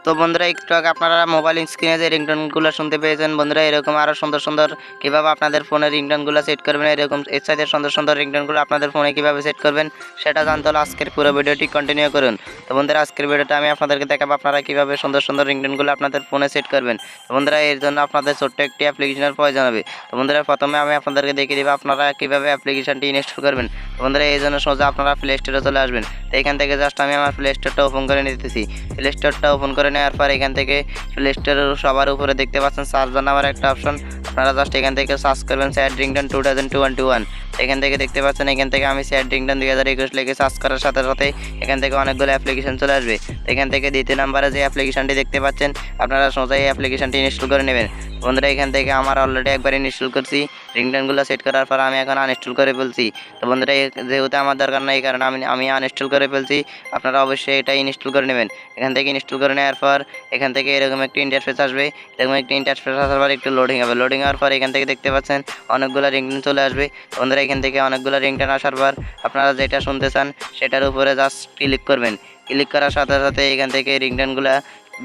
তো বন্ধুরা একটু আগে আপনারা মোবাইল স্ক্রিনে যে রিংটোনগুলো শুনতে পেয়েছেন বন্ধুরা, এরকম আরও সুন্দর সুন্দর কীভাবে আপনাদের ফোনের রিংটোনগুলো সেট করবেন, এরকম এর সাথে সুন্দর সুন্দর রিংটোনগুলো আপনাদের ফোনে কীভাবে সেট করবেন সেটা জানতে হলে আজকের পুরো ভিডিওটি কন্টিনিউ করুন। তো বন্ধুরা আজকের ভিডিওটা আমি আপনাদেরকে দেখাবো আপনারা কীভাবে সুন্দর সুন্দর রিংটোনগুলো আপনাদের ফোনে সেট করবেন। তো বন্ধুরা এর জন্য আপনাদের ছোট্ট একটি অ্যাপ্লিকেশনের প্রয়োজন হবে। তো বন্ধুরা প্রথমে আমি আপনাদেরকে দেখিয়ে দেবো আপনারা কীভাবে অ্যাপ্লিকেশনটি ইনস্টল করবেন। তো বন্ধুরা এই জন্য সোজা আপনারা প্লে স্টোরে চলে আসবেন। তো এখান থেকে জাস্ট আমি আমার প্লে স্টোরটা ওপেন করে নিতেছি। প্লে স্টোরটা ওপেন করে নেওয়ার পর এখান থেকে প্লে স্টোরের সবার উপরে দেখতে পাচ্ছেন সার্চ নামের একটা অপশন, আপনারা জাস্ট এখান থেকে সার্চ করবেন স্যাড রিংটোন 2021। এখান থেকে দেখতে পাচ্ছেন এখান থেকে আমি স্যাড রিংটোন 2021 লিখে সার্চ করার সাথে সাথে এখান থেকে অনেকগুলো অ্যাপ্লিকেশন চলে আসবে। এখান থেকে দ্বিতীয় নাম্বারে যে অ্যাপ্লিকেশনটি দেখতে পাচ্ছেন আপনারা সোজা এই অ্যাপ্লিকেশনটি ইনস্টল করে নেবেন। বন্ধুরা এখান থেকে আমার অলরেডি একবার ইনস্টল করছি, রিংটোনগুলো সেট করার পর আমি এখন আনইনস্টল করে ফেলছি। তো বন্ধুরা যেহেতু আমার দরকার নাই এই কারণে আমি আনইনস্টল করে ফেলছি, আপনারা অবশ্যই এটা ইনস্টল করে নেবেন। এখান থেকে ইনস্টল করে নেওয়ার পর এখান থেকে এরকম একটি ইন্টারফেস আসবে। এরকম একটি ইন্টারফেস আসার পর একটু লোডিং হবে। লোডিং হওয়ার পর এখান থেকে দেখতে পাচ্ছেন অনেকগুলো রিংটোন চলে আসবে। বন্ধুরা এখান থেকে অনেকগুলো রিংটোন আসার পর আপনারা যেটা শুনতে চান সেটার উপরে জাস্ট ক্লিক করবেন। ক্লিক করার সাথে সাথে এখান থেকে রিংটোনগুলো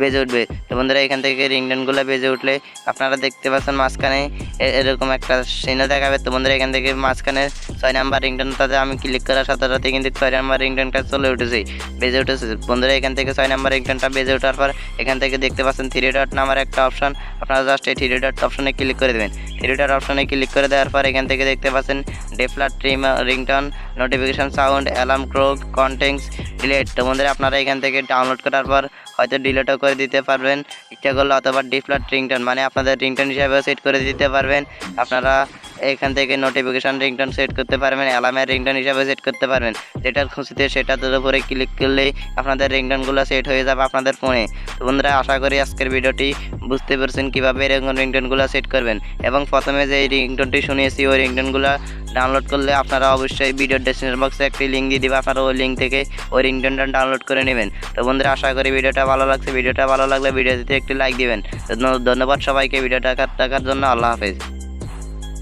বেজে উঠবে। তো বন্ধুরা এখান থেকে রিংটোনগুলো বেজে উঠলে আপনারা দেখতে পাচ্ছেন মাঝখানে এরকম একটা চিহ্ন দেখাবে। তো বন্ধুরা এখান থেকে মাঝখানে 6 নাম্বার রিংটোনটাতে আমি ক্লিক করার সাথে সাথে কিন্তু 6 নাম্বার রিংটোনটা চলে উঠেছে, বেজে উঠেছে। বন্ধুরা এখান থেকে 6 নাম্বার রিংটোনটা বেজে ওঠার পর এখান থেকে দেখতে পাচ্ছেন 3 ডট নামের একটা অপশন, আপনারা জাস্ট এই 3 ডট অপশনে ক্লিক করে দেবেন। 3 ডট অপশনে ক্লিক করে দেওয়ার পর এখান থেকে দেখতে পাচ্ছেন default ringtone, notification sound, alarm clock, contents, delete. তো বন্ধুরা আপনারা এখান থেকে ডাউনলোড করার পর হয়তো ডিলিটও করে দিতে পারবেন ইচ্ছা করলে, অথবা ডিফল্ট রিংটোন মানে আপনাদের রিংটোন হিসাবে সেট করে দিতে পারবেন। আপনারা এখান থেকে নোটিফিকেশন রিংটোন সেট করতে পারবেন, অ্যালার্মের রিংটোন হিসাবে সেট করতে পারবেন। যেটার খুশিতে সেটার উপরে ক্লিক করলেই আপনাদের রিংটোনগুলো সেট হয়ে যাবে আপনাদের ফোনে। তো বন্ধুরা আশা করি আজকের ভিডিওটি বুঝতে পারছেন কীভাবে এরকম রিংটোনগুলো সেট করবেন। এবং প্রথমে যে রিংটোনটি শুনিয়েছি ওই রিংটোনগুলো ডাউনলোড করলে আপনারা অবশ্যই ভিডিওর ডেসক্রিপশন বক্সে একটি লিঙ্ক দিয়ে দেবে, আপনারা ওই লিঙ্ক থেকে ওই রিংটোনটা ডাউনলোড করে নেবেন। তো বন্ধুরা আশা করি ভিডিওটা ভালো লাগছে। ভিডিওটা ভালো লাগলে ভিডিওতে একটি লাইক দিবেন। ধন্যবাদ সবাইকে ভিডিওটা দেখার জন্য। আল্লাহ হাফেজ।